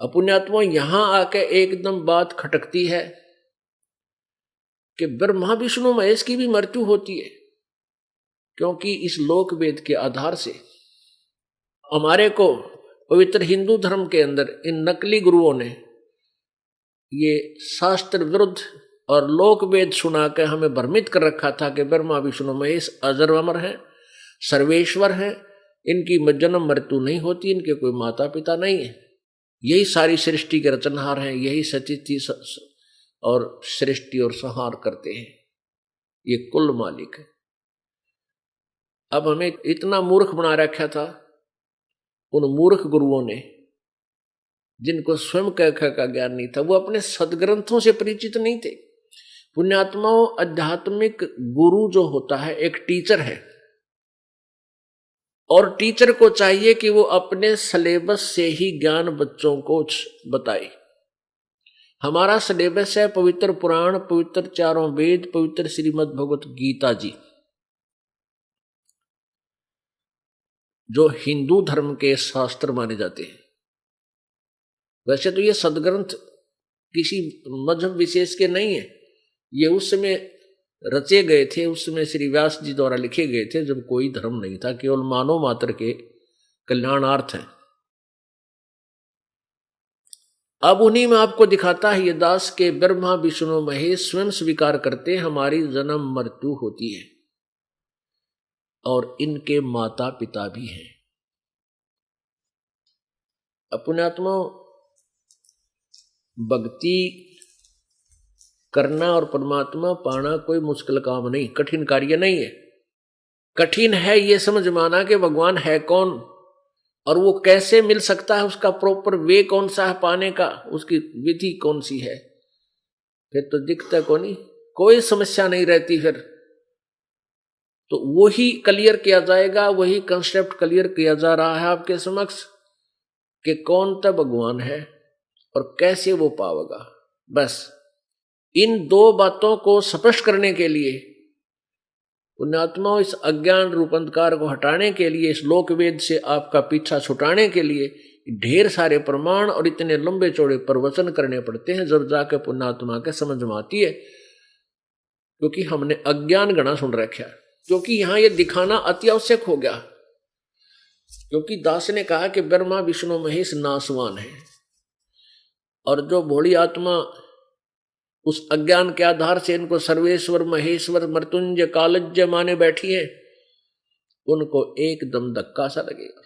अपुण्यात्मा यहां आके एकदम बात खटकती है कि ब्रह्मा विष्णु महेश की भी मृत्यु होती है, क्योंकि इस लोक वेद के आधार से हमारे को पवित्र हिंदू धर्म के अंदर इन नकली गुरुओं ने ये शास्त्र विरुद्ध और लोक वेद सुना के हमें भ्रमित कर रखा था कि ब्रह्मा विष्णु महेश अजर अमर है, सर्वेश्वर है, इनकी जन्म मृत्यु नहीं होती, इनके कोई माता पिता नहीं है, यही सारी सृष्टि के रचनहार हैं, यही सचिति और सृष्टि और संहार करते हैं, ये कुल मालिक है। अब हमें इतना मूर्ख बना रखा था उन मूर्ख गुरुओं ने, जिनको स्वयं कह का ज्ञान नहीं था, वो अपने सदग्रंथों से परिचित नहीं थे। पुण्यात्माओं, आध्यात्मिक गुरु जो होता है एक टीचर है, और टीचर को चाहिए कि वो अपने सिलेबस से ही ज्ञान बच्चों को बताए। हमारा सिलेबस है पवित्र पुराण, पवित्र चारों वेद, पवित्र श्रीमद् भगवत गीता जी, जो हिंदू धर्म के शास्त्र माने जाते हैं। वैसे तो ये सदग्रंथ किसी मजहब विशेष के नहीं है, ये उस समय रचे गए थे, उस समय श्री व्यास जी द्वारा लिखे गए थे जब कोई धर्म नहीं था, केवल मानव मात्र के कल्याणार्थ है। अब उन्हीं में आपको दिखाता है ये दास के ब्रह्मा विष्णु महेश स्वयं स्वीकार करते हमारी जन्म मृत्यु होती है, और इनके माता पिता भी हैं। अपनात्मा भक्ति करना और परमात्मा पाना कोई मुश्किल काम नहीं, कठिन कार्य नहीं है। कठिन है ये समझ माना कि भगवान है कौन और वो कैसे मिल सकता है, उसका प्रॉपर वे कौन सा है पाने का, उसकी विधि कौन सी है, फिर तो दिखता को नहीं, कोई समस्या नहीं रहती। फिर तो वही क्लियर किया जाएगा, वही कंसेप्ट क्लियर किया जा रहा है आपके समक्ष कि कौन सा भगवान है और कैसे वो पावेगा। बस इन दो बातों को स्पष्ट करने के लिए, पुण्यात्माओं, इस अज्ञान रूप अंधकार को हटाने के लिए, इस लोक वेद से आपका पीछा छुटाने के लिए ढेर सारे प्रमाण और इतने लंबे चौड़े प्रवचन करने पड़ते हैं, जब जाके पुण्यात्मा के समझ में आती है। क्योंकि हमने अज्ञान गणा सुन रखा है, क्योंकि यहां ये दिखाना अति आवश्यक हो गया। क्योंकि दास ने कहा कि ब्रह्मा विष्णु महेश नासवान है, और जो भोली आत्मा उस अज्ञान के आधार से इनको सर्वेश्वर महेश्वर मृत्युंजय कालज्य माने बैठी है, उनको एकदम धक्का सा लगेगा,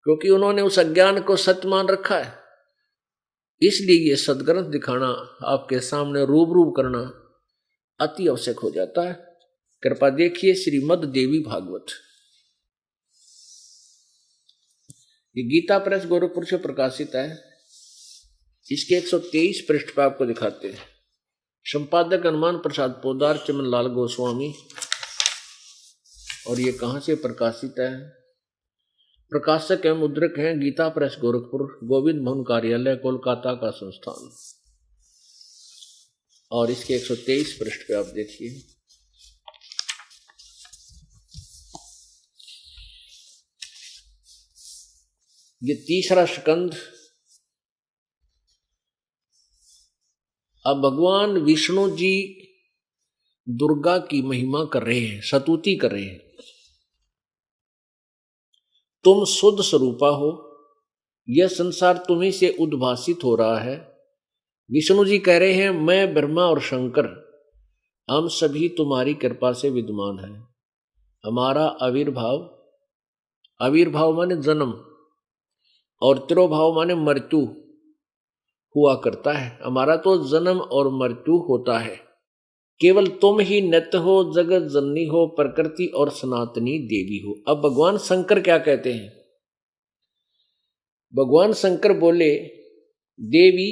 क्योंकि उन्होंने उस अज्ञान को सत्य मान रखा है। इसलिए ये सदग्रंथ दिखाना, आपके सामने रूबरू करना अति आवश्यक हो जाता है। कृपा देखिए श्रीमद् देवी भागवत, ये गीता प्रेस गोरखपुर से प्रकाशित है। इसके 123 पृष्ठ पर आपको दिखाते हैं। संपादक हनुमान प्रसाद पोदार, चमन लाल गोस्वामी। और ये कहाँ से प्रकाशित है? प्रकाशक एवं मुद्रक हैं गीता प्रेस गोरखपुर, गोविंद भवन कार्यालय, कोलकाता का संस्थान। और इसके 123 पृष्ठ पे आप देखिए, ये तीसरा स्कंद। अब भगवान विष्णु जी दुर्गा की महिमा कर रहे हैं, स्तुति कर रहे हैं। तुम शुद्ध स्वरूपा हो, यह संसार तुम्ही से उद्भासित हो रहा है। विष्णु जी कह रहे हैं, मैं ब्रह्मा और शंकर हम सभी तुम्हारी कृपा से विद्यमान हैं। हमारा आविर्भाव माने जन्म, और तिरोभाव माने मृत्यु हुआ करता है। हमारा तो जन्म और मृत्यु होता है। केवल तुम ही नित्य हो, जगत जननी हो, प्रकृति और सनातनी देवी हो। अब भगवान शंकर क्या कहते हैं? भगवान शंकर बोले, देवी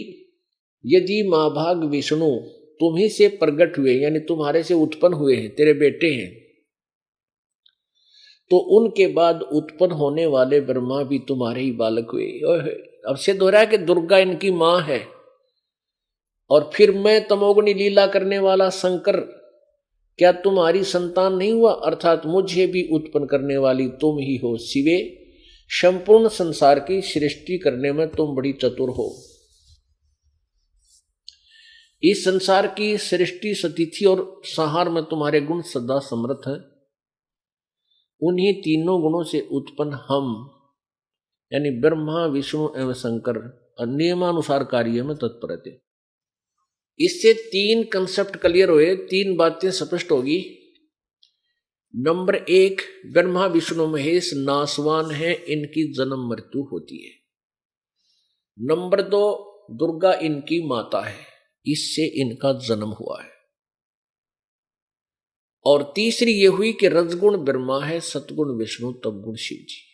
यदि महाभाग विष्णु तुम्ही से प्रकट हुए, यानी तुम्हारे से उत्पन्न हुए हैं, तेरे बेटे हैं, तो उनके बाद उत्पन्न होने वाले ब्रह्मा भी तुम्हारे ही बालक हुए। अब सिद्ध हो रहा है कि दुर्गा इनकी मां है, और फिर मैं तमोगुणी लीला करने वाला शंकर क्या तुम्हारी संतान नहीं हुआ? अर्थात मुझे भी उत्पन्न करने वाली तुम ही हो शिवे। संपूर्ण संसार की सृष्टि करने में तुम बड़ी चतुर हो। इस संसार की सृष्टि स्थिति और संहार में तुम्हारे गुण सदा समर्थ हैं। उन्हीं तीनों गुणों से उत्पन्न हम यानी ब्रह्मा विष्णु एवं शंकर नियमानुसार कार्य में तत्पर रहते। इससे तीन कंसेप्ट क्लियर हुए, तीन बातें स्पष्ट होगी। नंबर 1, ब्रह्मा विष्णु महेश नासवान है, इनकी जन्म मृत्यु होती है। नंबर 2, दुर्गा इनकी माता है, इससे इनका जन्म हुआ है। और तीसरी ये हुई कि रजगुण ब्रह्मा है, सतगुण विष्णु, तपगुण शिव जी।